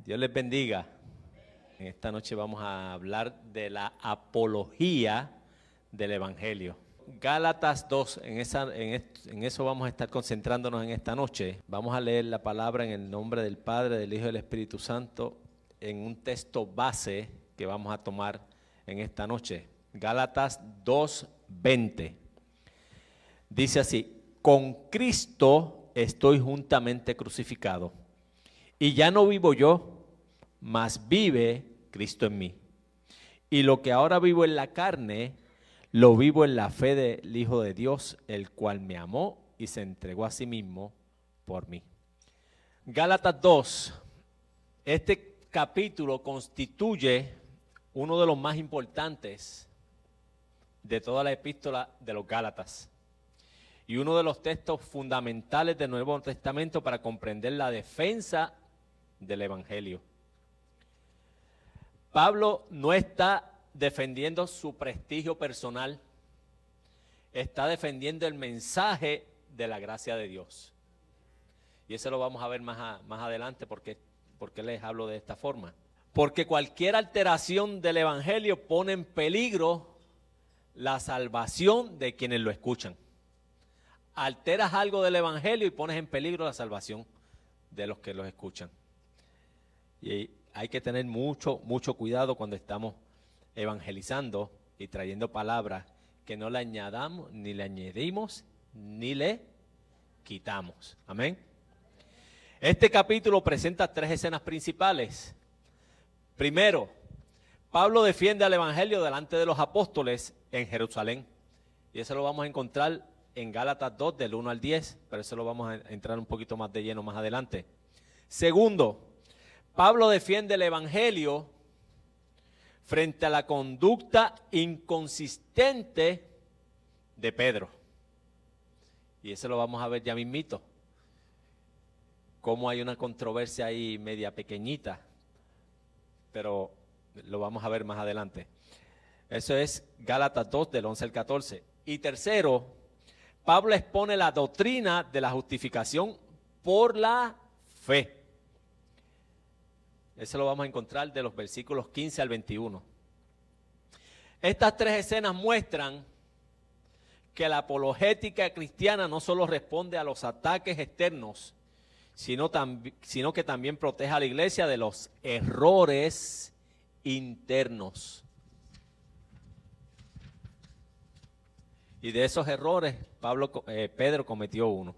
Dios les bendiga. En esta noche vamos a hablar de la apología del Evangelio. Gálatas 2, en eso vamos a estar concentrándonos en esta noche. Vamos a leer la palabra en el nombre del Padre, del Hijo y del Espíritu Santo en un texto base que vamos a tomar en esta noche. Gálatas 2:20. Dice así: con Cristo estoy juntamente crucificado, y ya no vivo yo, mas vive Cristo en mí. Y lo que ahora vivo en la carne, lo vivo en la fe del Hijo de Dios, el cual me amó y se entregó a sí mismo por mí. Gálatas 2, este capítulo constituye uno de los más importantes de toda la epístola de los Gálatas y uno de los textos fundamentales del Nuevo Testamento para comprender la defensa del Evangelio. Pablo no está defendiendo su prestigio personal, está defendiendo el mensaje de la gracia de Dios. Y eso lo vamos a ver más adelante porque les hablo de esta forma. Porque cualquier alteración del Evangelio pone en peligro la salvación de quienes lo escuchan. Alteras algo del Evangelio y pones en peligro la salvación de los que los escuchan. Y hay que tener mucho cuidado cuando estamos evangelizando y trayendo palabras que no le añadamos, ni le añadimos, ni le quitamos. Amén. Este capítulo presenta tres escenas principales. Primero, Pablo defiende al Evangelio delante de los apóstoles en Jerusalén. Y eso lo vamos a encontrar en Gálatas 2, del 1 al 10, pero eso lo vamos a entrar un poquito más de lleno más adelante. Segundo, Pablo defiende el Evangelio frente a la conducta inconsistente de Pedro. Y eso lo vamos a ver ya mismito. Cómo hay una controversia ahí media pequeñita, pero lo vamos a ver más adelante. Eso es Gálatas 2, del 11 al 14. Y tercero, Pablo expone la doctrina de la justificación por la fe. Eso lo vamos a encontrar de los versículos 15 al 21. Estas tres escenas muestran que la apologética cristiana no solo responde a los ataques externos, sino que también protege a la iglesia de los errores internos. Y de esos errores, Pedro cometió uno,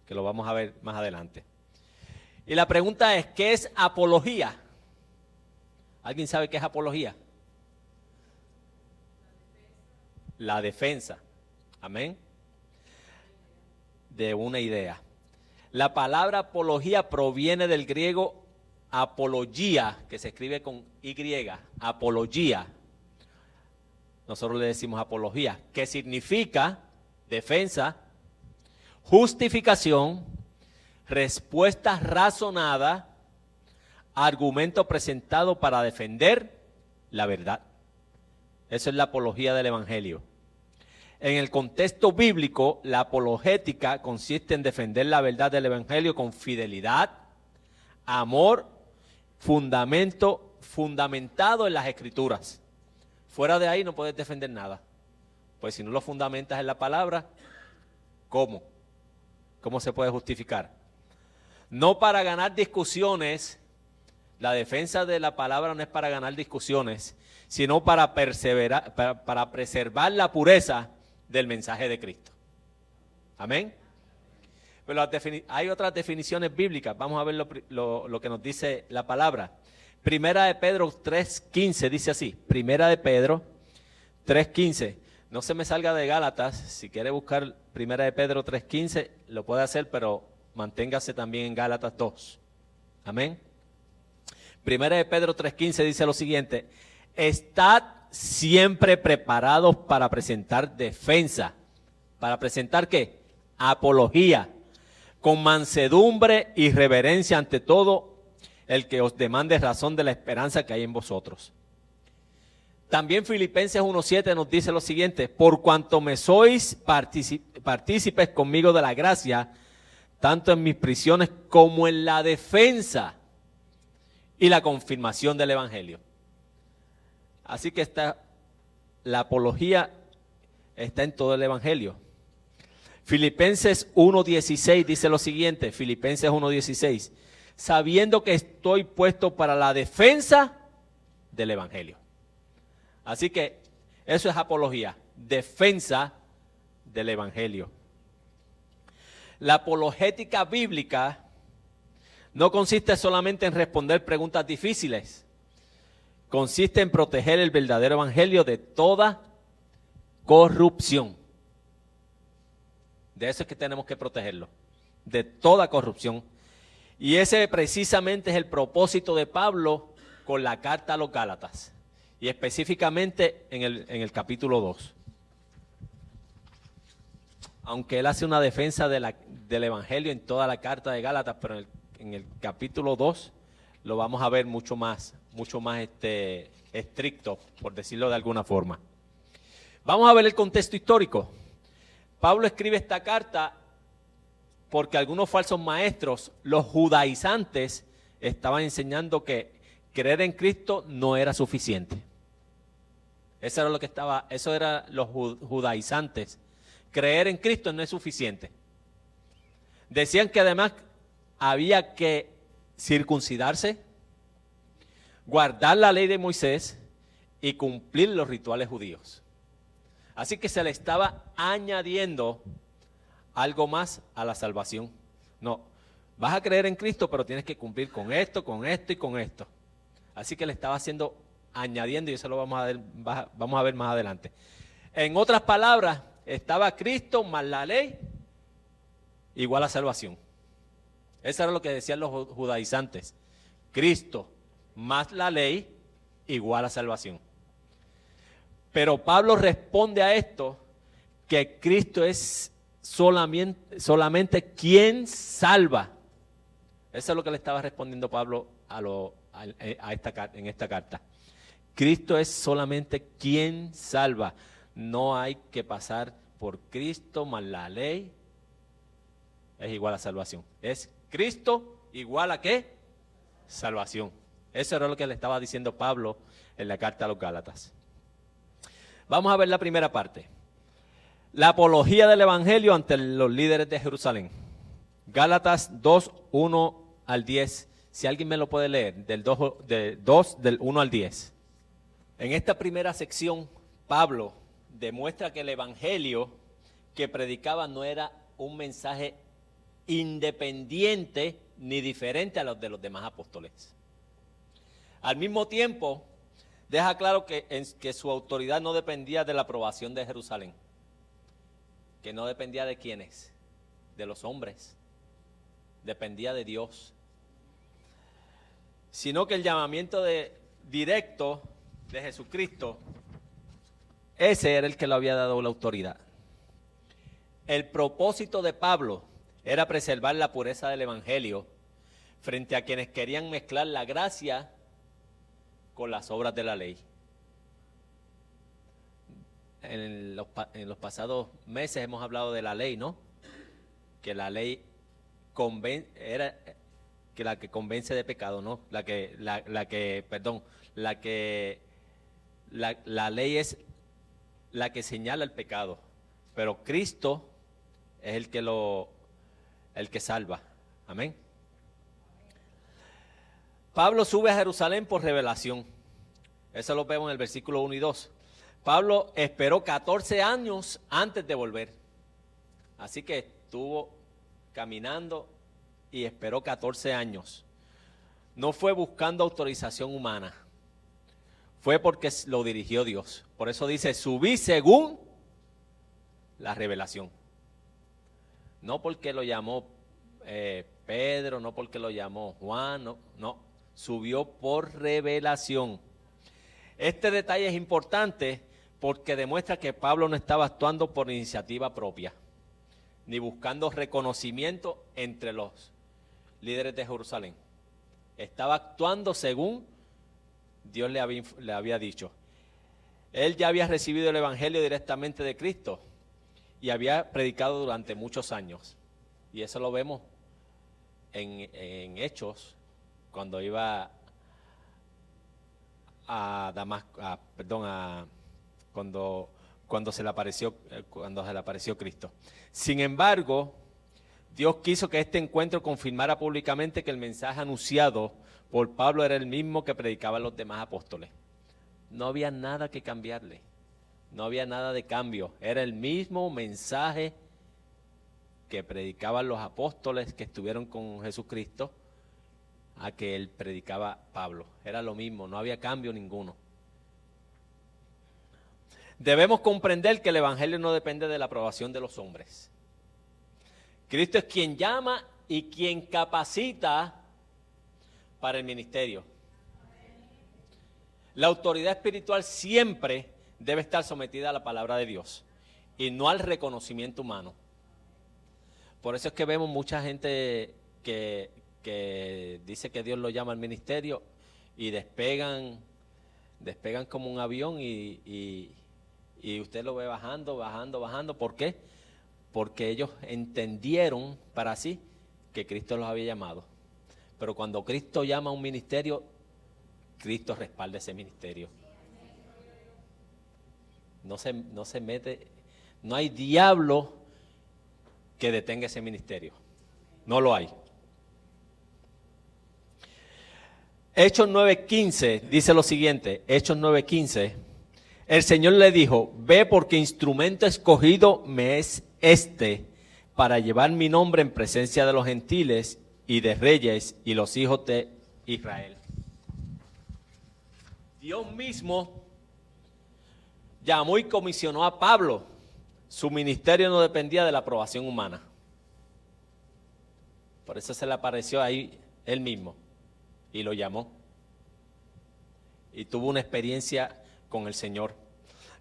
que lo vamos a ver más adelante. Y la pregunta es, ¿qué es apología? ¿Alguien sabe qué es apología? La defensa. Amén. De una idea. La palabra apología proviene del griego apología, que se escribe con Y, apología. Nosotros le decimos apología, que significa defensa, justificación, respuesta razonada, argumento presentado para defender la verdad. Eso es la apología del Evangelio. En el contexto bíblico, la apologética consiste en defender la verdad del Evangelio con fidelidad, amor, fundamentado en las Escrituras. Fuera de ahí no puedes defender nada. Pues si no lo fundamentas en la palabra, ¿cómo? ¿Cómo se puede justificar? No para ganar discusiones, la defensa de la palabra no es para ganar discusiones, sino para preservar la pureza del mensaje de Cristo. Amén. Pero hay otras definiciones bíblicas. Vamos a ver lo que nos dice la palabra. Primera de Pedro 3:15 dice así. Primera de Pedro 3:15. No se me salga de Gálatas. Si quiere buscar Primera de Pedro 3:15, lo puede hacer, pero manténgase también en Gálatas 2. Amén. Primera de Pedro 3:15 dice lo siguiente: estad siempre preparados para presentar defensa. ¿Para presentar qué? Apología. Con mansedumbre y reverencia ante todo el que os demande razón de la esperanza que hay en vosotros. También Filipenses 1:7 nos dice lo siguiente: por cuanto me sois partícipes conmigo de la gracia, tanto en mis prisiones como en la defensa y la confirmación del Evangelio. Así que la apología está en todo el Evangelio. Filipenses 1:16 dice lo siguiente, Filipenses 1:16, sabiendo que estoy puesto para la defensa del Evangelio. Así que eso es apología, defensa del Evangelio. La apologética bíblica no consiste solamente en responder preguntas difíciles, consiste en proteger el verdadero Evangelio de toda corrupción. De eso es que tenemos que protegerlo, de toda corrupción. Y ese precisamente es el propósito de Pablo con la carta a los Gálatas, y específicamente en el capítulo 2. Aunque él hace una defensa del Evangelio en toda la carta de Gálatas, pero en el capítulo 2 lo vamos a ver mucho más estricto, por decirlo de alguna forma. Vamos a ver el contexto histórico. Pablo escribe esta carta porque algunos falsos maestros, los judaizantes, estaban enseñando que creer en Cristo no era suficiente. Eso era los judaizantes. Creer en Cristo no es suficiente. Decían que además había que circuncidarse, guardar la ley de Moisés y cumplir los rituales judíos. Así que se le estaba añadiendo algo más a la salvación. No, vas a creer en Cristo, pero tienes que cumplir con esto y con esto. Así que le estaba añadiendo, y eso lo vamos a ver más adelante. En otras palabras, estaba Cristo más la ley igual a salvación. Eso era lo que decían los judaizantes. Cristo más la ley igual a salvación. Pero Pablo responde a esto que Cristo es solamente quien salva. Eso es lo que le estaba respondiendo Pablo en esta carta. Cristo es solamente quien salva. No hay que pasar por Cristo más la ley es igual a salvación. Es Cristo igual a ¿qué? Salvación. Eso era lo que le estaba diciendo Pablo en la carta a los Gálatas. Vamos a ver la primera parte. La apología del Evangelio ante los líderes de Jerusalén. Gálatas 2, 1 al 10. Si alguien me lo puede leer, del 1 al 10. En esta primera sección, Pablo demuestra que el Evangelio que predicaba no era un mensaje independiente ni diferente a los de los demás apóstoles. Al mismo tiempo, deja claro que su autoridad no dependía de la aprobación de Jerusalén, que no dependía de quiénes, de los hombres, dependía de Dios, sino que el llamamiento directo de Jesucristo, ese era el que le había dado la autoridad. El propósito de Pablo era preservar la pureza del Evangelio frente a quienes querían mezclar la gracia con las obras de la ley. En los pasados meses hemos hablado de la ley, ¿no? Que la ley la que convence de pecado, ¿no? La ley es la que señala el pecado, pero Cristo es el que salva. Amén. Pablo sube a Jerusalén por revelación. Eso lo vemos en el versículo 1 y 2. Pablo esperó 14 años antes de volver. Así que estuvo caminando y esperó 14 años. No fue buscando autorización humana. Fue porque lo dirigió Dios. Por eso dice, subí según la revelación. No porque lo llamó Pedro, no porque lo llamó Juan, no. Subió por revelación. Este detalle es importante porque demuestra que Pablo no estaba actuando por iniciativa propia, ni buscando reconocimiento entre los líderes de Jerusalén. Estaba actuando según Dios le había dicho. Él ya había recibido el Evangelio directamente de Cristo y había predicado durante muchos años. Y eso lo vemos en Hechos, cuando iba a Damasco, cuando se le apareció Cristo. Sin embargo, Dios quiso que este encuentro confirmara públicamente que el mensaje anunciado por Pablo era el mismo que predicaban los demás apóstoles. No había nada que cambiarle, no había nada de cambio, era el mismo mensaje que predicaban los apóstoles que estuvieron con Jesucristo a que él predicaba Pablo. Era lo mismo, no había cambio ninguno. Debemos comprender que el evangelio no depende de la aprobación de los hombres. Cristo es quien llama y quien capacita para el ministerio. La autoridad espiritual siempre debe estar sometida a la palabra de Dios y no al reconocimiento humano. Por eso es que vemos mucha gente que dice que Dios lo llama al ministerio y despegan como un avión y usted lo ve bajando. ¿Por qué? Porque ellos entendieron para sí que Cristo los había llamado. Pero cuando Cristo llama a un ministerio, Cristo respalda ese ministerio. No se mete, no hay diablo que detenga ese ministerio. No lo hay. Hechos 9:15 dice lo siguiente, Hechos 9:15, el Señor le dijo, ve porque instrumento escogido me es para llevar mi nombre en presencia de los gentiles y de reyes y los hijos de Israel. Dios mismo llamó y comisionó a Pablo. Su ministerio no dependía de la aprobación humana. Por eso se le apareció ahí él mismo y lo llamó. Y tuvo una experiencia con el Señor.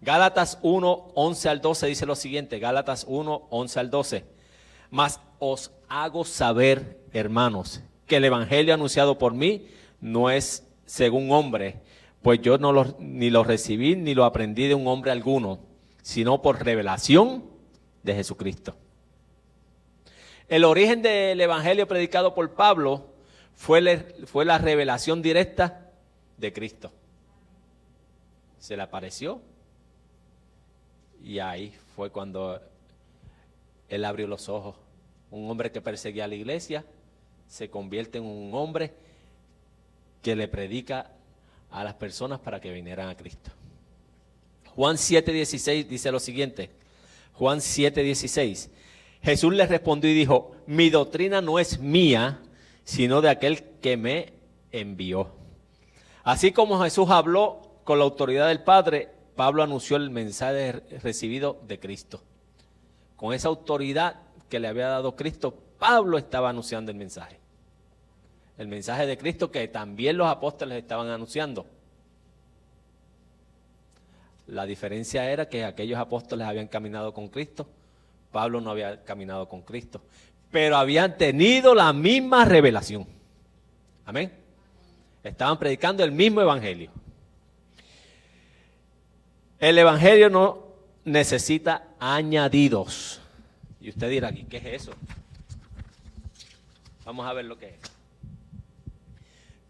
Gálatas 1:11 al 12 dice lo siguiente, Gálatas 1:11 al 12. Mas os hago saber, hermanos, que el evangelio anunciado por mí no es según hombre, pues yo ni lo recibí ni lo aprendí de un hombre alguno, sino por revelación de Jesucristo. El origen del evangelio predicado por Pablo fue la revelación directa de Cristo. Se le apareció y ahí fue cuando él abrió los ojos. Un hombre que perseguía a la iglesia se convierte en un hombre que le predica a las personas para que vinieran a Cristo. Juan 7:16 dice lo siguiente, Juan 7:16, Jesús le respondió y dijo, mi doctrina no es mía, sino de aquel que me envió. Así como Jesús habló con la autoridad del Padre, Pablo anunció el mensaje recibido de Cristo. Con esa autoridad que le había dado Cristo, Pablo estaba anunciando el mensaje. El mensaje de Cristo que también los apóstoles estaban anunciando. La diferencia era que aquellos apóstoles habían caminado con Cristo, Pablo no había caminado con Cristo, pero habían tenido la misma revelación. Amén. Estaban predicando el mismo evangelio. El evangelio no necesita añadidos. Y usted dirá, ¿qué es eso? Vamos a ver lo que es.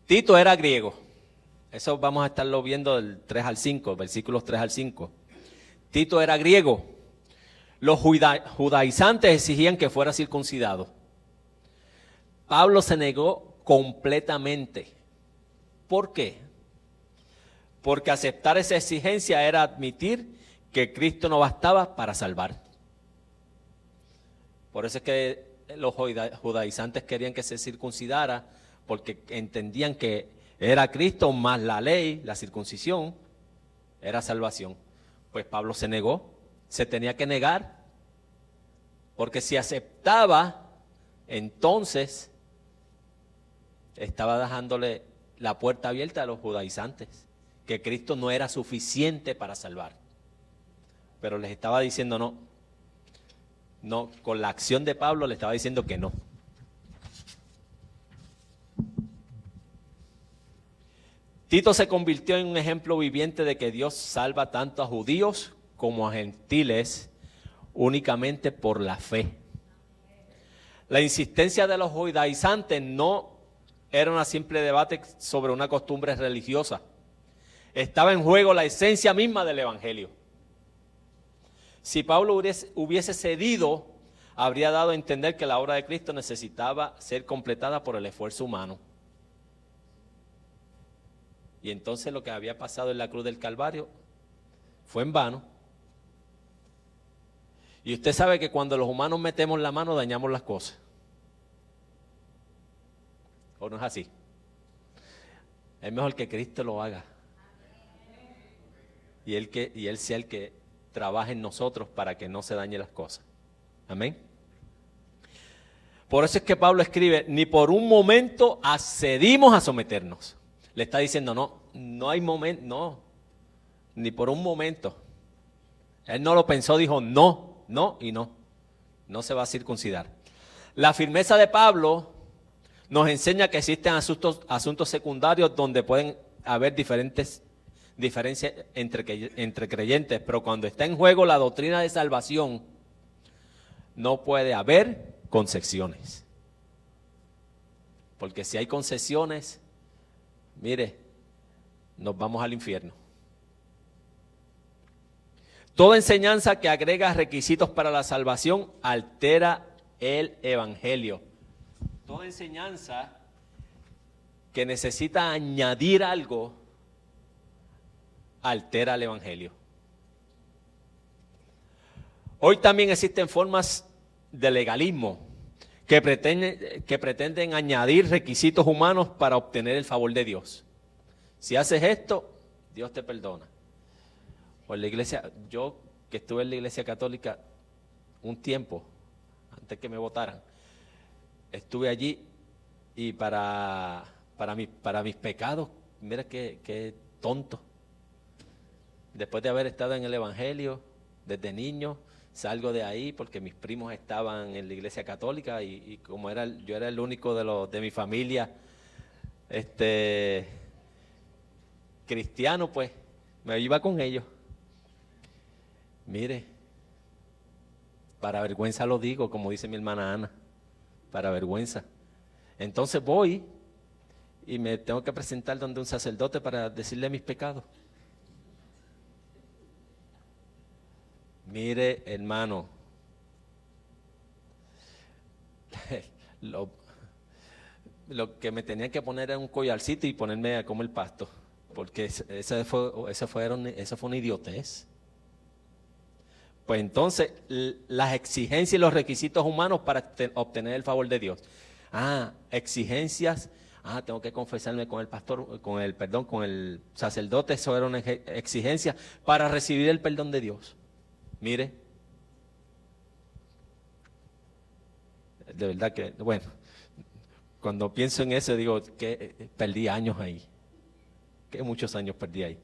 Tito era griego. Eso vamos a estarlo viendo del 3 al 5, versículos 3 al 5. Tito era griego. Los judaizantes exigían que fuera circuncidado. Pablo se negó completamente. ¿Por qué? Porque aceptar esa exigencia era admitir que Cristo no bastaba para salvar. Por eso es que los judaizantes querían que se circuncidara, porque entendían que era Cristo más la ley, la circuncisión, era salvación. Pues Pablo se negó, se tenía que negar, porque si aceptaba, entonces estaba dejándole la puerta abierta a los judaizantes, que Cristo no era suficiente para salvar. Pero les estaba diciendo no, con la acción de Pablo le estaba diciendo que no. Tito se convirtió en un ejemplo viviente de que Dios salva tanto a judíos como a gentiles únicamente por la fe. La insistencia de los judaizantes no era un simple debate sobre una costumbre religiosa. Estaba en juego la esencia misma del Evangelio. Si Pablo hubiese cedido, habría dado a entender que la obra de Cristo necesitaba ser completada por el esfuerzo humano. Y entonces lo que había pasado en la cruz del Calvario fue en vano. Y usted sabe que cuando los humanos metemos la mano dañamos las cosas. ¿O no es así? Es mejor que Cristo lo haga. Y Él sea el que trabaje en nosotros para que no se dañen las cosas. Amén. Por eso es que Pablo escribe, ni por un momento accedimos a someternos. Le está diciendo, no hay momento, no, ni por un momento. Él no lo pensó, dijo no y no. No se va a circuncidar. La firmeza de Pablo nos enseña que existen asuntos secundarios donde pueden haber diferencias entre creyentes, pero cuando está en juego la doctrina de salvación, no puede haber concesiones. Porque si hay concesiones, mire, nos vamos al infierno. Toda enseñanza que agrega requisitos para la salvación altera el evangelio. Toda enseñanza que necesita añadir algo altera el evangelio. Hoy también existen formas de legalismo que pretenden añadir requisitos humanos para obtener el favor de Dios. Si haces esto, Dios te perdona. O en la iglesia, yo que estuve en la iglesia católica un tiempo, antes que me votaran, estuve allí y para mis pecados, mira qué tonto. Después de haber estado en el evangelio desde niño, salgo de ahí porque mis primos estaban en la iglesia católica y como yo era el único de mi familia cristiano, pues me iba con ellos. Mire, para vergüenza lo digo, como dice mi hermana Ana, para vergüenza. Entonces voy y me tengo que presentar donde un sacerdote para decirle mis pecados. Mire, hermano, lo que me tenían que poner era un collarcito y ponerme a comer pasto, porque eso fue una idiotez. Pues entonces, las exigencias y los requisitos humanos para obtener el favor de Dios. Exigencias, tengo que confesarme con el pastor, con el sacerdote, eso era una exigencia para recibir el perdón de Dios. Mire, de verdad que, bueno, cuando pienso en eso digo que perdí años ahí, que muchos años perdí ahí.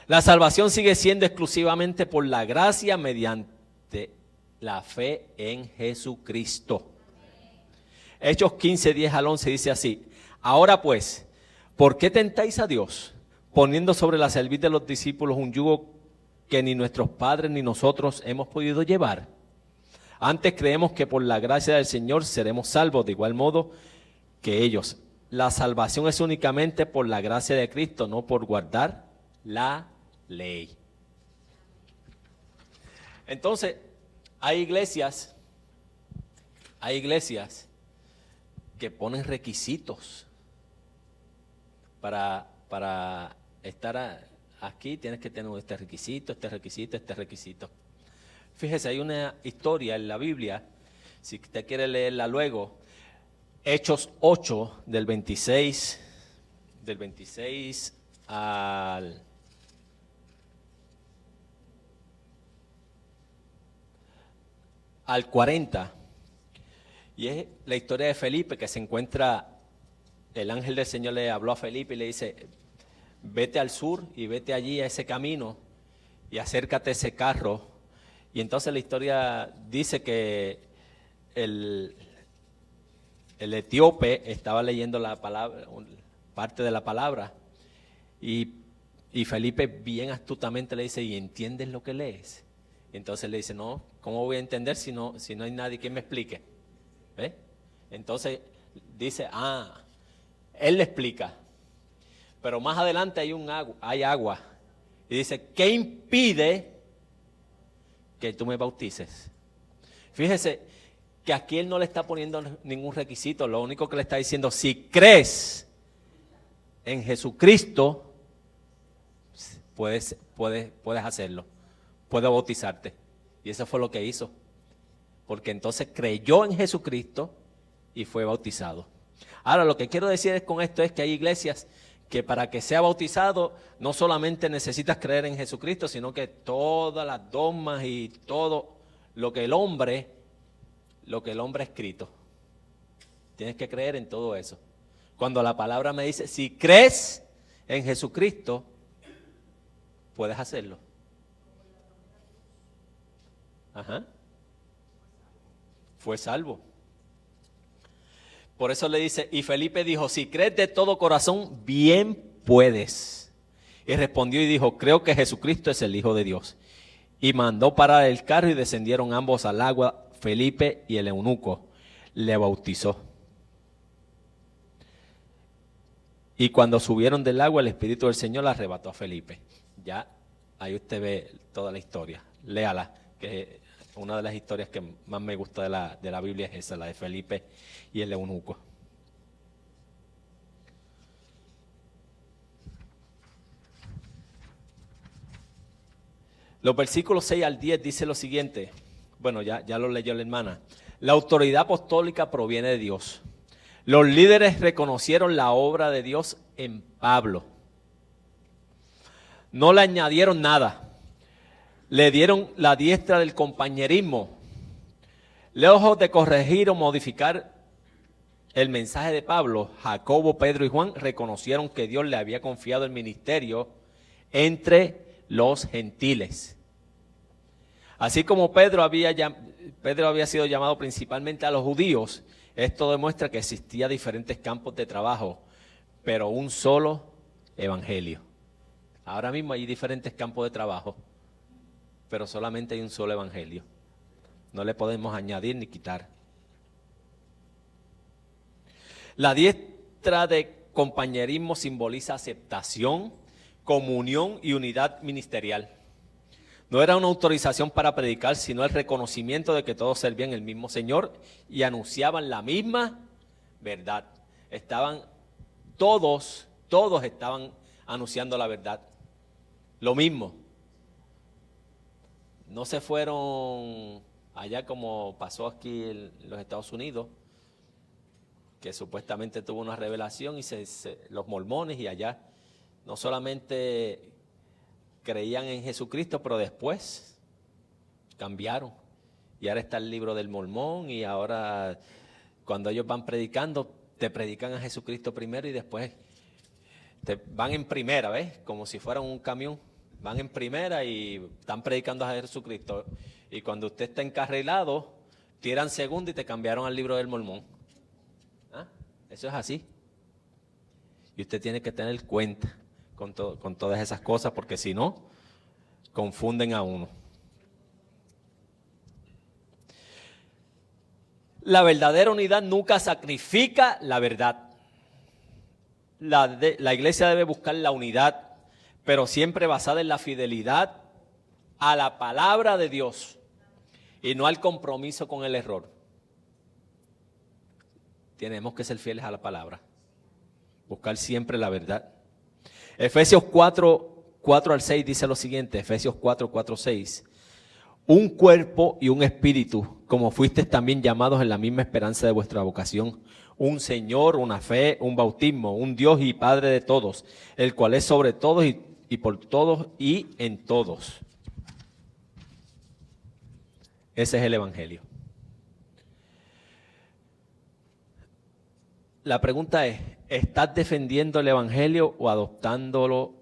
La salvación sigue siendo exclusivamente por la gracia mediante la fe en Jesucristo. Hechos 15, 10 al 11 dice así: ahora pues, ¿por qué tentáis a Dios, poniendo sobre la cerviz de los discípulos un yugo que ni nuestros padres ni nosotros hemos podido llevar? Antes creemos que por la gracia del Señor seremos salvos, de igual modo que ellos. La salvación es únicamente por la gracia de Cristo, no por guardar la ley. Entonces, hay iglesias que ponen requisitos para estar aquí. Tienes que tener este requisito. Fíjese, hay una historia en la Biblia, si usted quiere leerla luego, Hechos 8, del 26 al 40, y es la historia de Felipe, que se encuentra, el ángel del Señor le habló a Felipe y le dice: vete al sur y vete allí a ese camino y acércate a ese carro. Y entonces la historia dice que el etíope estaba leyendo la palabra, parte de la palabra, y Felipe bien astutamente le dice: ¿y entiendes lo que lees? Y entonces le dice: no, ¿cómo voy a entender si no hay nadie que me explique? ¿Ve? Entonces dice: él le explica. pero más adelante hay agua. Y dice, ¿qué impide que tú me bautices? Fíjese que aquí él no le está poniendo ningún requisito, lo único que le está diciendo, si crees en Jesucristo, puedes hacerlo, puedes bautizarte. Y eso fue lo que hizo, porque entonces creyó en Jesucristo y fue bautizado. Ahora, lo que quiero decir con esto es que hay iglesias que para que sea bautizado no solamente necesitas creer en Jesucristo, sino que todas las dogmas y todo lo que el hombre ha escrito. Tienes que creer en todo eso. Cuando la palabra me dice, si crees en Jesucristo, puedes hacerlo. Ajá. Fue salvo. Por eso le dice, y Felipe dijo, si crees de todo corazón, bien puedes. Y respondió y dijo, creo que Jesucristo es el Hijo de Dios. Y mandó parar el carro y descendieron ambos al agua, Felipe y el eunuco. Le bautizó. Y cuando subieron del agua, el Espíritu del Señor le arrebató a Felipe. Ya, ahí usted ve toda la historia. Léala, que una de las historias que más me gusta de la Biblia es esa, la de Felipe y el eunuco. Los versículos 6 al 10 dice lo siguiente. Bueno, ya lo leyó la hermana. La autoridad apostólica proviene de Dios. Los líderes reconocieron la obra de Dios en Pablo. No le añadieron nada. Le dieron la diestra del compañerismo. Lejos de corregir o modificar el mensaje de Pablo, Jacobo, Pedro y Juan reconocieron que Dios le había confiado el ministerio entre los gentiles. Así como Pedro había sido llamado principalmente a los judíos, esto demuestra que existía diferentes campos de trabajo, pero un solo evangelio. Ahora mismo hay diferentes campos de trabajo, pero solamente hay un solo evangelio. No le podemos añadir ni quitar. La diestra de compañerismo simboliza aceptación, comunión y unidad ministerial. No era una autorización para predicar, sino el reconocimiento de que todos servían el mismo Señor y anunciaban la misma verdad. Todos estaban anunciando la verdad. Lo mismo. No se fueron allá como pasó aquí en los Estados Unidos, que supuestamente tuvo una revelación y los mormones y allá no solamente creían en Jesucristo, pero después cambiaron. Y ahora está el libro del mormón y ahora cuando ellos van predicando, te predican a Jesucristo primero y después te van en primera, ¿ves? Como si fueran un camión. Van en primera y están predicando a Jesucristo. Y cuando usted está encarrilado, tiran segunda y te cambiaron al libro del mormón. ¿Ah? Eso es así. Y usted tiene que tener cuenta con todas esas cosas, porque si no, confunden a uno. La verdadera unidad nunca sacrifica la verdad. La iglesia debe buscar la unidad, pero siempre basada en la fidelidad a la palabra de Dios y no al compromiso con el error. Tenemos que ser fieles a la palabra, buscar siempre la verdad. Efesios 4 al 6 dice lo siguiente, Efesios 4, 6. Un cuerpo y un espíritu, como fuisteis también llamados en la misma esperanza de vuestra vocación. Un Señor, una fe, un bautismo, un Dios y Padre de todos, el cual es sobre todos y por todos y en todos. Ese es el Evangelio. La pregunta es, ¿estás defendiendo el Evangelio o adaptándolo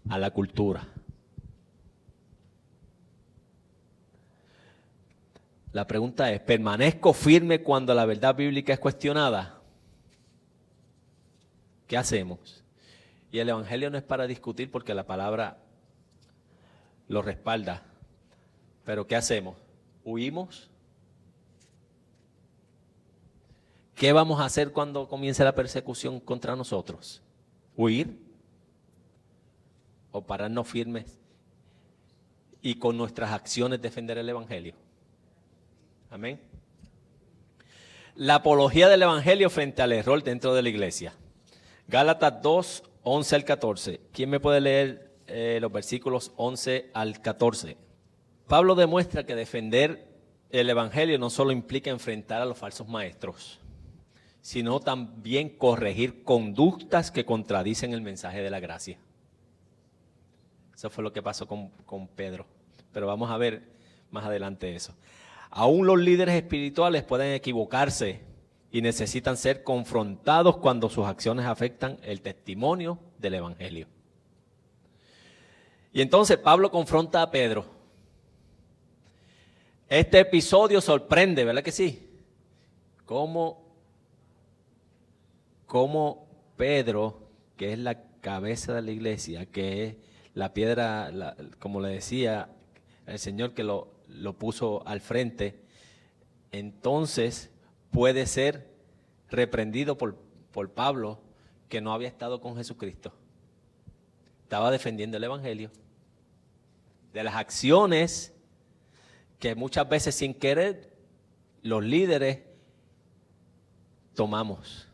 a la cultura? La pregunta es, ¿permanezco firme cuando la verdad bíblica es cuestionada? ¿Qué hacemos? Y el Evangelio no es para discutir porque la palabra lo respalda. Pero ¿qué hacemos? ¿Huimos? ¿qué vamos a hacer cuando comience la persecución contra nosotros? ¿Huir? ¿O pararnos firmes y con nuestras acciones defender el Evangelio? Amén. La apología del Evangelio frente al error dentro de la iglesia. Gálatas 2, 11 al 14. ¿Quién me puede leer los versículos 11 al 14? Pablo demuestra que defender el Evangelio no solo implica enfrentar a los falsos maestros, sino también corregir conductas que contradicen el mensaje de la gracia. Eso fue lo que pasó con Pedro. Pero vamos a ver más adelante eso. Aún los líderes espirituales pueden equivocarse y necesitan ser confrontados cuando sus acciones afectan el testimonio del Evangelio. Y entonces Pablo confronta a Pedro. Este episodio sorprende, ¿verdad que sí? Cómo Pedro, que es la cabeza de la iglesia, que es la piedra, como le decía el Señor que lo puso al frente, entonces puede ser reprendido por Pablo, que no había estado con Jesucristo. Estaba defendiendo el Evangelio. De las acciones que muchas veces sin querer los líderes tomamos.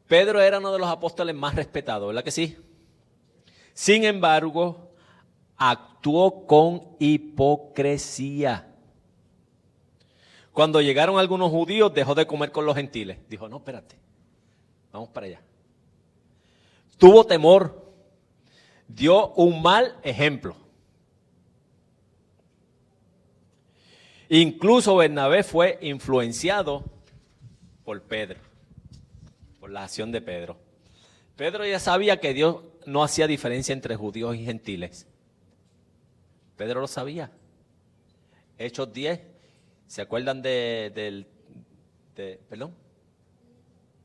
Pedro era uno de los apóstoles más respetados, ¿verdad que sí? Sin embargo, actuó con hipocresía. Cuando llegaron algunos judíos, dejó de comer con los gentiles. Dijo, no, espérate, vamos para allá. Tuvo temor, dio un mal ejemplo. Incluso Bernabé fue influenciado por Pedro, por la acción de Pedro. Pedro ya sabía que Dios no hacía diferencia entre judíos y gentiles. Pedro lo sabía. Hechos 10, ¿se acuerdan del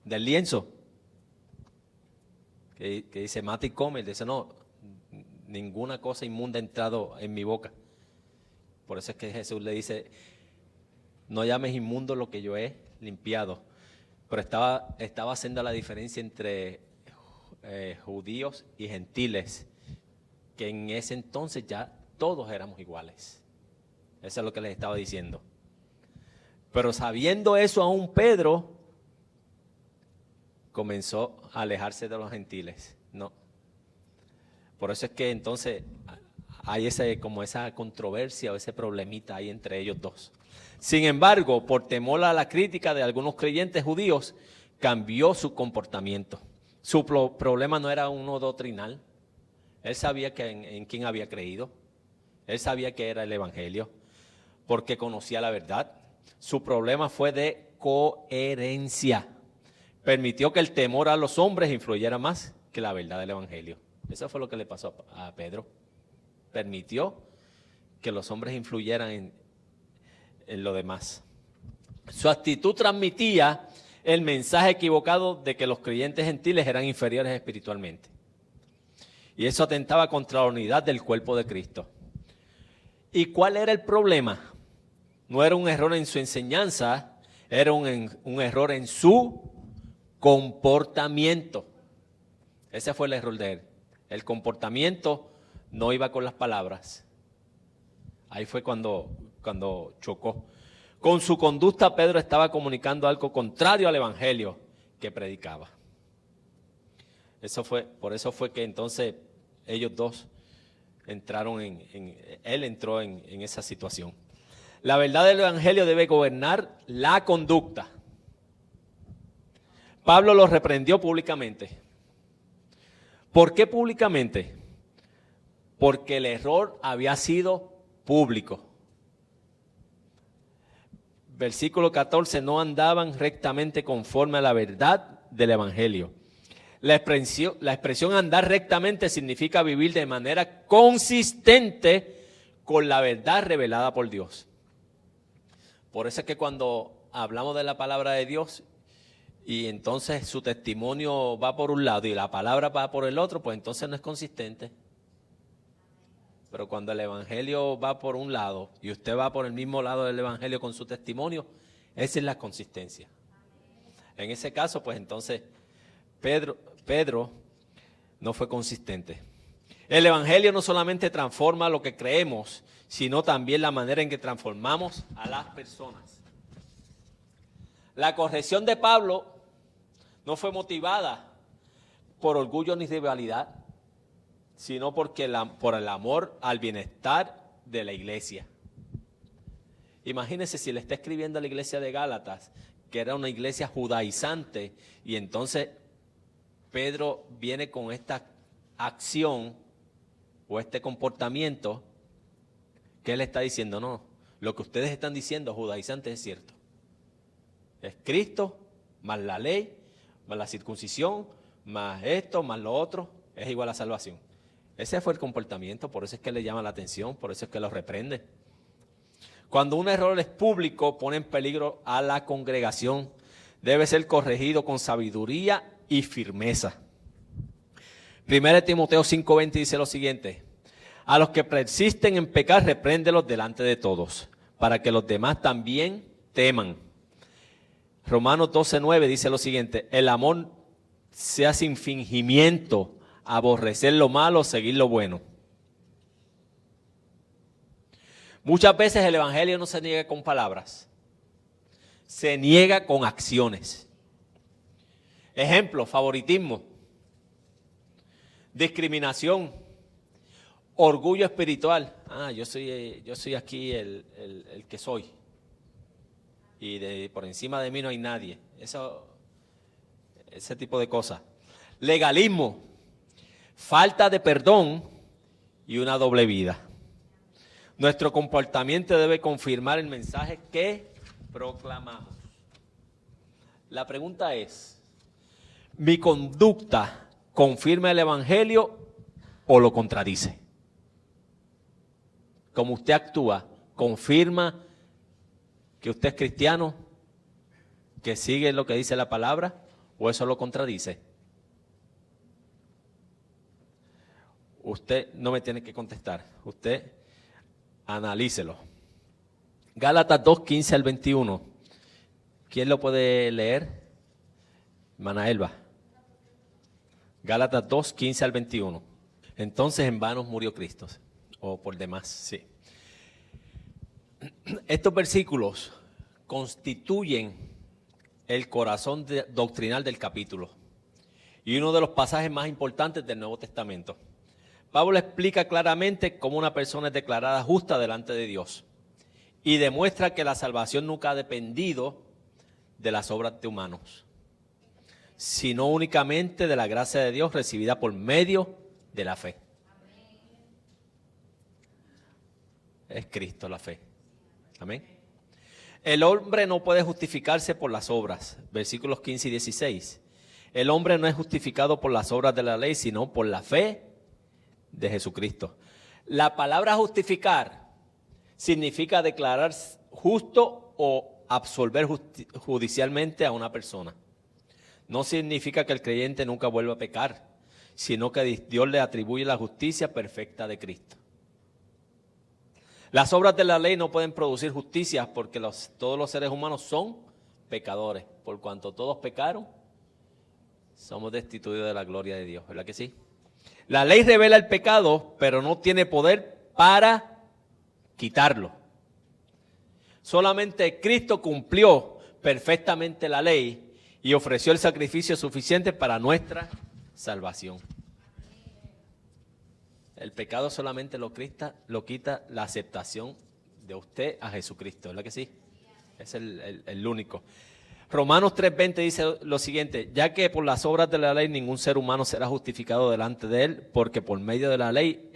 lienzo? Que dice, mata y come. Dice, no, ninguna cosa inmunda ha entrado en mi boca. Por eso es que Jesús le dice, no llames inmundo lo que yo he limpiado. Pero estaba haciendo la diferencia entre judíos y gentiles, que en ese entonces ya todos éramos iguales. Eso es lo que les estaba diciendo. Pero sabiendo eso, aún Pedro comenzó a alejarse de los gentiles. No. Por eso es que entonces hay esa controversia o ese problemita ahí entre ellos dos. Sin embargo, por temor a la crítica de algunos creyentes judíos, cambió su comportamiento. Su problema no era uno doctrinal. Él sabía en quién había creído. Él sabía que era el Evangelio, porque conocía la verdad. Su problema fue de coherencia. Permitió que el temor a los hombres influyera más que la verdad del Evangelio. Eso fue lo que le pasó a Pedro. Permitió que los hombres influyeran en lo demás. Su actitud transmitía el mensaje equivocado de que los creyentes gentiles eran inferiores espiritualmente. Y eso atentaba contra la unidad del cuerpo de Cristo. ¿Y cuál era el problema? No era un error en su enseñanza, era un error en su comportamiento. Ese fue el error de él. El comportamiento no iba con las palabras. Ahí fue cuando chocó. Con su conducta, Pedro estaba comunicando algo contrario al Evangelio que predicaba. Por eso fue que entonces ellos dos entraron él entró en esa situación. La verdad del Evangelio debe gobernar la conducta. Pablo los reprendió públicamente. ¿Por qué públicamente? Porque el error había sido público. Versículo 14, no andaban rectamente conforme a la verdad del Evangelio. La expresión andar rectamente significa vivir de manera consistente con la verdad revelada por Dios. Por eso es que cuando hablamos de la palabra de Dios y entonces su testimonio va por un lado y la palabra va por el otro, pues entonces no es consistente. Pero cuando el Evangelio va por un lado y usted va por el mismo lado del Evangelio con su testimonio, Esa es la consistencia. En ese caso, pues entonces, Pedro no fue consistente. El Evangelio no solamente transforma lo que creemos, sino también la manera en que transformamos a las personas. La corrección de Pablo no fue motivada por orgullo ni rivalidad, sino por el amor al bienestar de la iglesia. Imagínense si le está escribiendo a la iglesia de Gálatas, que era una iglesia judaizante, y entonces Pedro viene con esta acción o este comportamiento que él está diciendo, no, lo que ustedes están diciendo, judaizante, es cierto. Es Cristo, más la ley, más la circuncisión, más esto, más lo otro, es igual a salvación. Ese fue el comportamiento, por eso es que le llama la atención, por eso es que lo reprende. Cuando un error es público, pone en peligro a la congregación. Debe ser corregido con sabiduría y firmeza. 1 Timoteo 5:20 dice lo siguiente: a los que persisten en pecar, repréndelos delante de todos, para que los demás también teman. Romanos 12:9 dice lo siguiente: el amor sea sin fingimiento, aborrecer lo malo, seguir lo bueno. Muchas veces el evangelio no se niega con palabras, se niega con acciones. Ejemplo, favoritismo, discriminación, orgullo espiritual. Yo soy aquí el que soy. Y por encima de mí no hay nadie. Ese tipo de cosas. Legalismo, falta de perdón y una doble vida. Nuestro comportamiento debe confirmar el mensaje que proclamamos. La pregunta es, ¿mi conducta confirma el evangelio o lo contradice? ¿Cómo usted actúa, confirma que usted es cristiano, que sigue lo que dice la palabra, o eso lo contradice? Usted no me tiene que contestar, usted analícelo. Gálatas 2:15 al 21. ¿Quién lo puede leer? Hermana Elba. Gálatas 2:15 al 21. Entonces en vano murió Cristo, o por demás, sí. Estos versículos constituyen el corazón doctrinal del capítulo y uno de los pasajes más importantes del Nuevo Testamento. Pablo explica claramente cómo una persona es declarada justa delante de Dios y demuestra que la salvación nunca ha dependido de las obras de humanos, sino únicamente de la gracia de Dios recibida por medio de la fe. Es Cristo la fe. Amén. El hombre no puede justificarse por las obras. Versículos 15 y 16. El hombre no es justificado por las obras de la ley, sino por la fe de Jesucristo. La palabra justificar significa declarar justo o absolver judicialmente a una persona. No significa que el creyente nunca vuelva a pecar, sino que Dios le atribuye la justicia perfecta de Cristo. Las obras de la ley no pueden producir justicia porque todos los seres humanos son pecadores. Por cuanto todos pecaron, somos destituidos de la gloria de Dios, ¿verdad que sí? La ley revela el pecado, pero no tiene poder para quitarlo. Solamente Cristo cumplió perfectamente la ley y ofreció el sacrificio suficiente para nuestra salvación. El pecado solamente lo quita la aceptación de usted a Jesucristo, ¿verdad que sí? Es el único. Romanos 3:20 dice lo siguiente: ya que por las obras de la ley ningún ser humano será justificado delante de él, porque por medio de la ley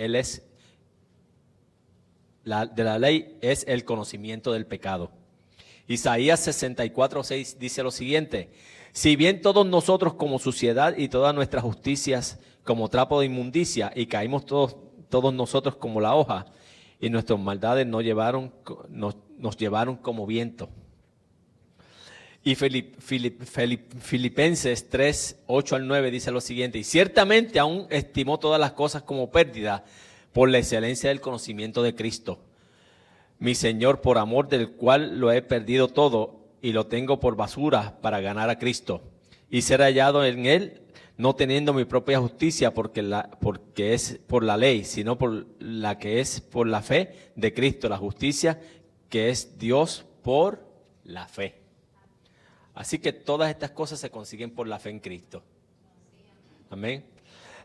la ley es el conocimiento del pecado. Isaías 64:6 dice lo siguiente: si bien todos nosotros como suciedad y todas nuestras justicias como trapo de inmundicia, y caímos todos nosotros como la hoja, y nuestras maldades nos llevaron como viento. Y Filipenses 3:8 al 9 dice lo siguiente: y ciertamente aún estimó todas las cosas como pérdida por la excelencia del conocimiento de Cristo, mi Señor, por amor del cual lo he perdido todo, y lo tengo por basura para ganar a Cristo y ser hallado en Él, no teniendo mi propia justicia porque es por la ley, sino por la que es por la fe de Cristo, la justicia que es Dios por la fe. Así que todas estas cosas se consiguen por la fe en Cristo. Amén.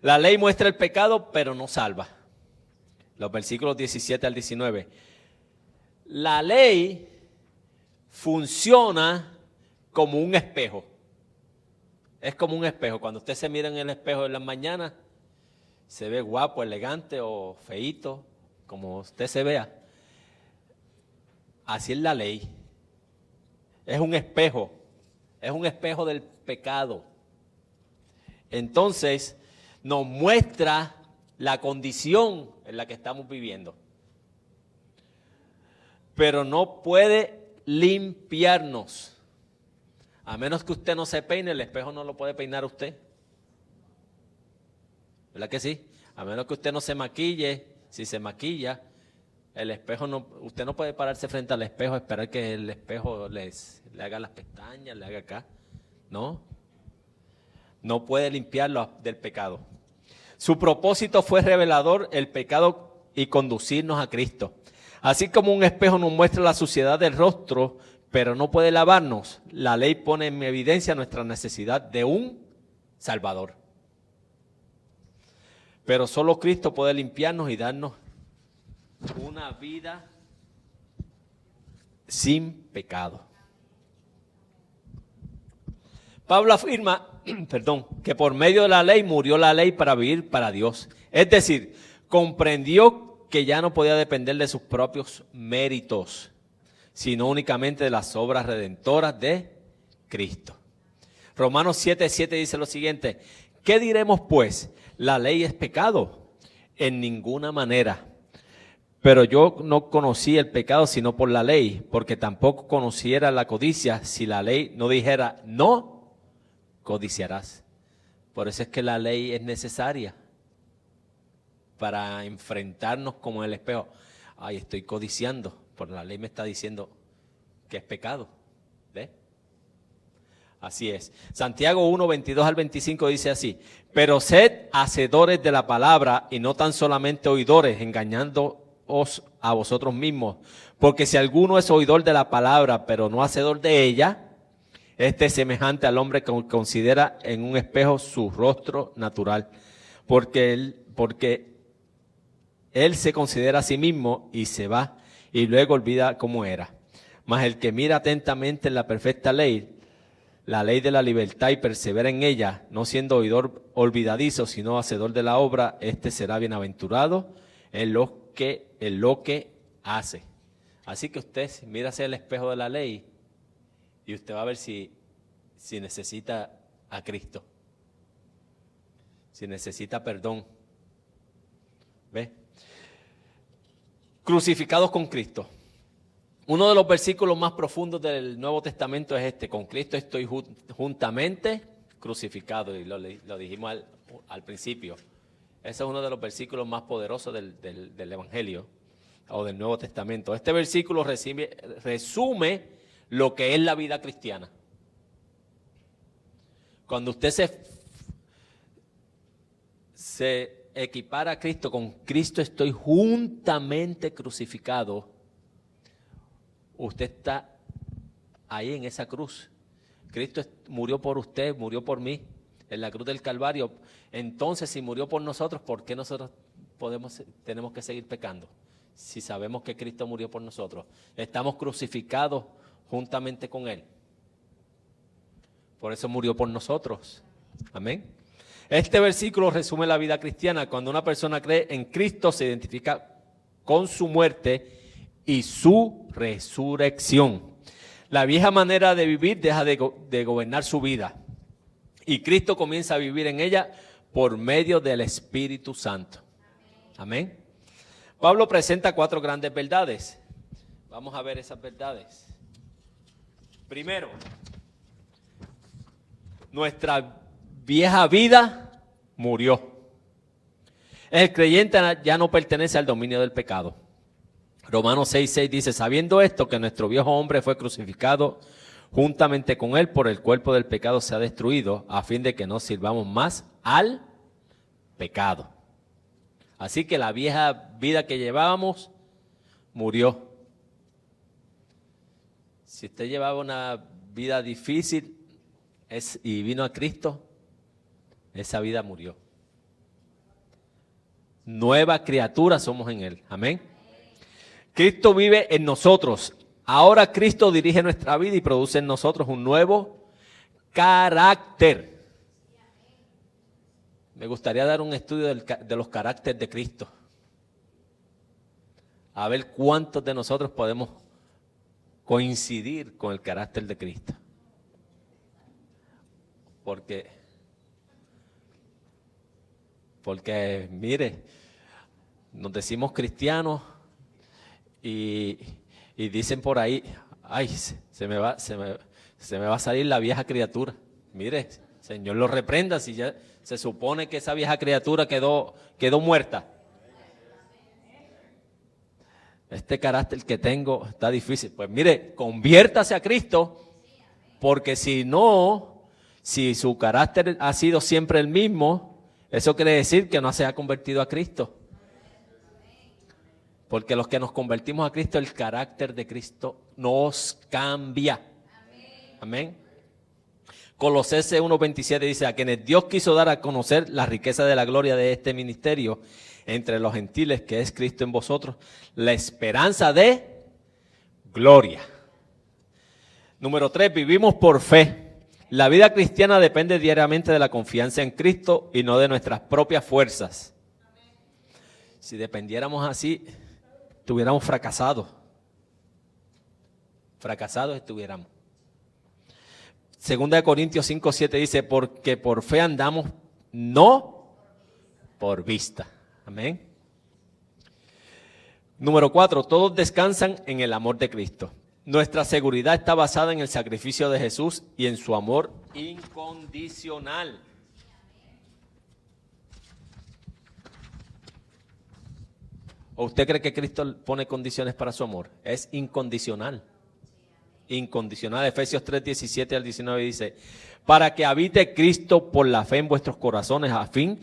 La ley muestra el pecado, pero no salva. Los versículos 17 al 19. La ley funciona como un espejo. Es como un espejo. Cuando usted se mira en el espejo en las mañanas, se ve guapo, elegante o feíto, como usted se vea. Así es la ley. Es un espejo del pecado. Entonces, nos muestra la condición en la que estamos viviendo. Pero no puede limpiarnos. A menos que usted no se peine, el espejo no lo puede peinar a usted. ¿Verdad que sí? A menos que usted no se maquille, si se maquilla, el espejo no, usted no puede pararse frente al espejo, esperar que el espejo le haga las pestañas, le haga acá. No. No puede limpiarlo del pecado. Su propósito fue revelador el pecado y conducirnos a Cristo. Así como un espejo nos muestra la suciedad del rostro, pero no puede lavarnos, la ley pone en evidencia nuestra necesidad de un Salvador. Pero solo Cristo puede limpiarnos y darnos una vida sin pecado. Pablo afirma, que por medio de la ley murió la ley para vivir para Dios. Es decir, comprendió que ya no podía depender de sus propios méritos, sino únicamente de las obras redentoras de Cristo. Romanos 7:7 dice lo siguiente: ¿qué diremos pues? ¿La ley es pecado? En ninguna manera. Pero yo no conocí el pecado sino por la ley, porque tampoco conociera la codicia si la ley no dijera, no codiciarás. Por eso es que la ley es necesaria para enfrentarnos como en el espejo. Ay, estoy codiciando, porque la ley me está diciendo que es pecado. ¿Ve? Así es. Santiago 1, 22 al 25 dice así: pero sed hacedores de la palabra y no tan solamente oidores, engañándoos a vosotros mismos. Porque si alguno es oidor de la palabra, pero no hacedor de ella, este es semejante al hombre que considera en un espejo su rostro natural. Porque él se considera a sí mismo y se va, y luego olvida cómo era. Mas el que mira atentamente en la perfecta ley, la ley de la libertad, y persevera en ella, no siendo oidor olvidadizo, sino hacedor de la obra, este será bienaventurado en lo que hace. Así que usted mira hacia el espejo de la ley y usted va a ver si necesita a Cristo, si necesita perdón. ¿Ve? Crucificados con Cristo. Uno de los versículos más profundos del Nuevo Testamento es este: con Cristo estoy juntamente crucificado, y lo dijimos al principio. Ese es uno de los versículos más poderosos del Evangelio o del Nuevo Testamento. Este versículo resume lo que es la vida cristiana. Cuando usted se equipara a Cristo, con Cristo estoy juntamente crucificado, usted está ahí en esa cruz. Cristo murió por usted, murió por mí en la cruz del Calvario. Entonces, si murió por nosotros, ¿por qué nosotros tenemos que seguir pecando? Si sabemos que Cristo murió por nosotros, estamos crucificados juntamente con Él. Por eso murió por nosotros. Amén. Este versículo resume la vida cristiana. Cuando una persona cree en Cristo, se identifica con su muerte y su resurrección. La vieja manera de vivir deja de gobernar su vida, y Cristo comienza a vivir en ella por medio del Espíritu Santo. Amén. Pablo presenta 4 grandes verdades. Vamos a ver esas verdades. Primero, nuestra vieja vida murió. El creyente ya no pertenece al dominio del pecado. Romanos 6:6 dice: sabiendo esto, que nuestro viejo hombre fue crucificado juntamente con él por el cuerpo del pecado se ha destruido, a fin de que no sirvamos más al pecado. Así que la vieja vida que llevábamos murió. Si usted llevaba una vida difícil y vino a Cristo, esa vida murió. Nueva criatura somos en Él. Amén. Cristo vive en nosotros. Ahora Cristo dirige nuestra vida y produce en nosotros un nuevo carácter. Me gustaría dar un estudio de los caracteres de Cristo. A ver cuántos de nosotros podemos coincidir con el carácter de Cristo. Porque mire, nos decimos cristianos y dicen por ahí, ay, se me va a salir la vieja criatura. Mire, Señor lo reprenda si ya se supone que esa vieja criatura quedó muerta. Este carácter que tengo está difícil. Pues mire, conviértase a Cristo, porque si su carácter ha sido siempre el mismo, eso quiere decir que no se ha convertido a Cristo. Porque los que nos convertimos a Cristo, el carácter de Cristo nos cambia. Amén. Colosenses 1:27 dice, a quienes Dios quiso dar a conocer la riqueza de la gloria de este ministerio entre los gentiles, que es Cristo en vosotros, la esperanza de gloria. Número 3, vivimos por fe. La vida cristiana depende diariamente de la confianza en Cristo y no de nuestras propias fuerzas. Si dependiéramos así, estuviéramos fracasados. Fracasados estuviéramos. Segunda de Corintios 5:7 dice, porque por fe andamos, no por vista. Amén. Número 4, todos descansan en el amor de Cristo. Nuestra seguridad está basada en el sacrificio de Jesús y en su amor incondicional. ¿O usted cree que Cristo pone condiciones para su amor? Es incondicional. Incondicional. Efesios 3:17 al 19 dice, para que habite Cristo por la fe en vuestros corazones, a fin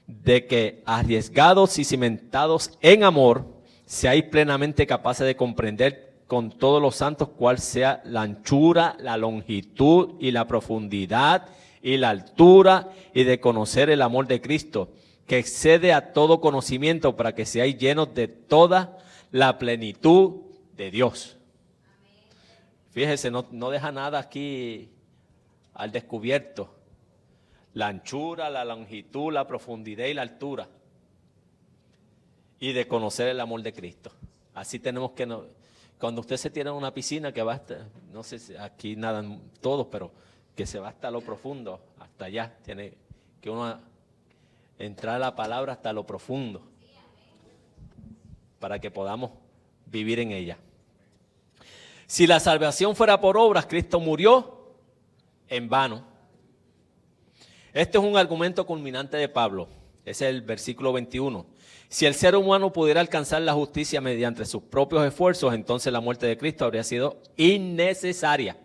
de que arriesgados y cimentados en amor, seáis plenamente capaces de comprender con todos los santos cuál sea la anchura, la longitud y la profundidad y la altura, y de conocer el amor de Cristo, que excede a todo conocimiento, para que seáis llenos de toda la plenitud de Dios. Fíjese, no deja nada aquí al descubierto. La anchura, la longitud, la profundidad y la altura. Y de conocer el amor de Cristo. Así tenemos que... Cuando usted se tira en una piscina que va hasta... No sé si aquí nadan todos, pero que se va hasta lo profundo, hasta allá. Tiene que uno entrar a la palabra hasta lo profundo. Para que podamos vivir en ella. Si la salvación fuera por obras, Cristo murió en vano. Este es un argumento culminante de Pablo. Ese es el versículo 21. Si el ser humano pudiera alcanzar la justicia mediante sus propios esfuerzos, entonces la muerte de Cristo habría sido innecesaria.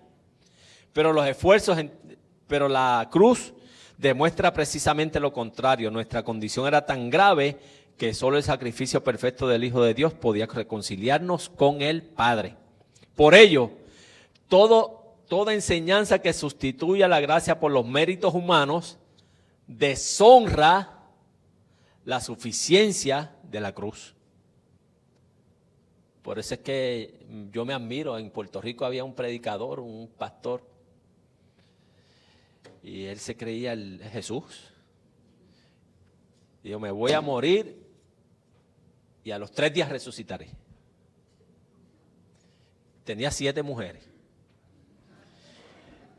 Pero la cruz demuestra precisamente lo contrario. Nuestra condición era tan grave que solo el sacrificio perfecto del Hijo de Dios podía reconciliarnos con el Padre. Por ello, toda enseñanza que sustituya la gracia por los méritos humanos deshonra la suficiencia de la cruz. Por eso es que yo me admiro. En Puerto Rico había un predicador, un pastor, y él se creía el Jesús. Y yo me voy a morir y a los 3 días resucitaré. Tenía 7 mujeres.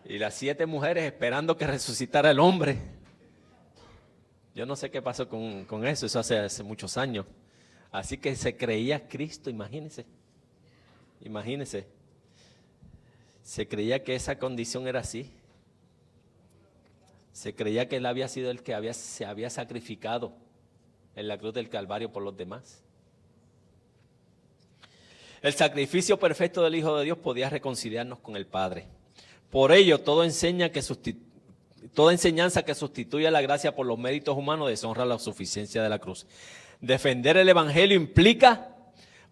Y las 7 mujeres esperando que resucitara el hombre. Yo no sé qué pasó con eso. Eso hace muchos años. Así que se creía Cristo, imagínense. Imagínense. Se creía que esa condición era así. Se creía que él había sido el que se había sacrificado en la cruz del Calvario por los demás. El sacrificio perfecto del Hijo de Dios podía reconciliarnos con el Padre. Por ello, toda enseñanza que sustituya la gracia por los méritos humanos deshonra la suficiencia de la cruz. Defender el evangelio implica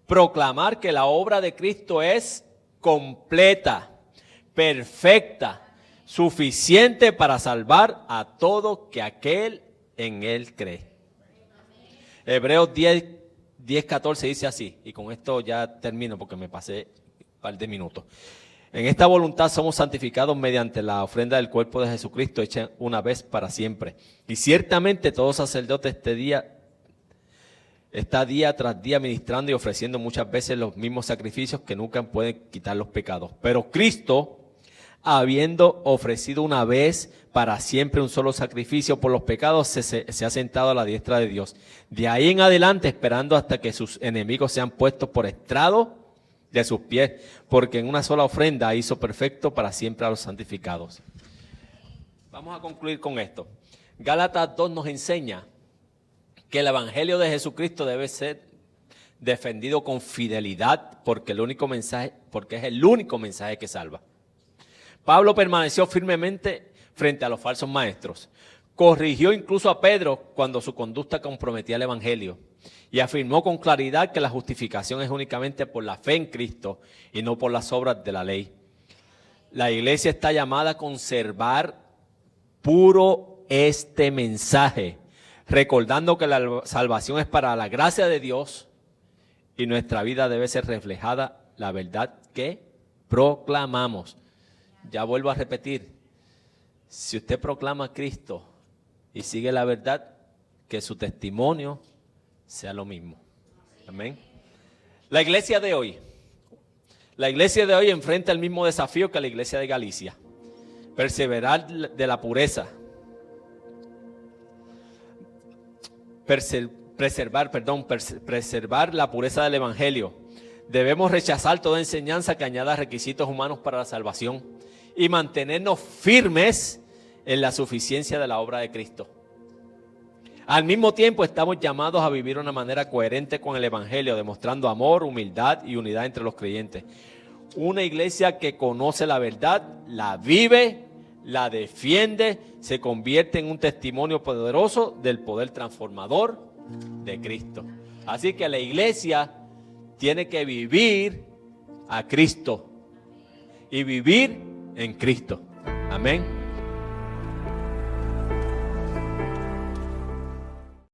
proclamar que la obra de Cristo es completa, perfecta, suficiente para salvar a todo que aquel en él cree. Hebreos 10:14 dice así, y con esto ya termino porque me pasé un par de minutos. En esta voluntad somos santificados mediante la ofrenda del cuerpo de Jesucristo hecha una vez para siempre. Y ciertamente todo sacerdote está día tras día ministrando y ofreciendo muchas veces los mismos sacrificios que nunca pueden quitar los pecados. Pero Cristo, habiendo ofrecido una vez para siempre un solo sacrificio por los pecados, se ha sentado a la diestra de Dios. De ahí en adelante, esperando hasta que sus enemigos sean puestos por estrado de sus pies, porque en una sola ofrenda hizo perfecto para siempre a los santificados. Vamos a concluir con esto. Gálatas 2 nos enseña que el evangelio de Jesucristo debe ser defendido con fidelidad, porque es el único mensaje que salva. Pablo permaneció firmemente frente a los falsos maestros. Corrigió incluso a Pedro cuando su conducta comprometía el evangelio y afirmó con claridad que la justificación es únicamente por la fe en Cristo y no por las obras de la ley. La iglesia está llamada a conservar puro este mensaje, recordando que la salvación es para la gracia de Dios y nuestra vida debe ser reflejada la verdad que proclamamos. Ya vuelvo a repetir, si usted proclama a Cristo y sigue la verdad, que su testimonio sea lo mismo. Amén. La iglesia de hoy enfrenta el mismo desafío que la iglesia de Galicia. Perseverar de la pureza. Preservar la pureza del evangelio. Debemos rechazar toda enseñanza que añada requisitos humanos para la salvación y mantenernos firmes en la suficiencia de la obra de Cristo. Al mismo tiempo estamos llamados a vivir de una manera coherente con el evangelio, demostrando amor, humildad y unidad entre los creyentes. Una iglesia que conoce la verdad, la vive, la defiende, se convierte en un testimonio poderoso del poder transformador de Cristo. Así que la iglesia tiene que vivir a Cristo y vivir en Cristo. Amén.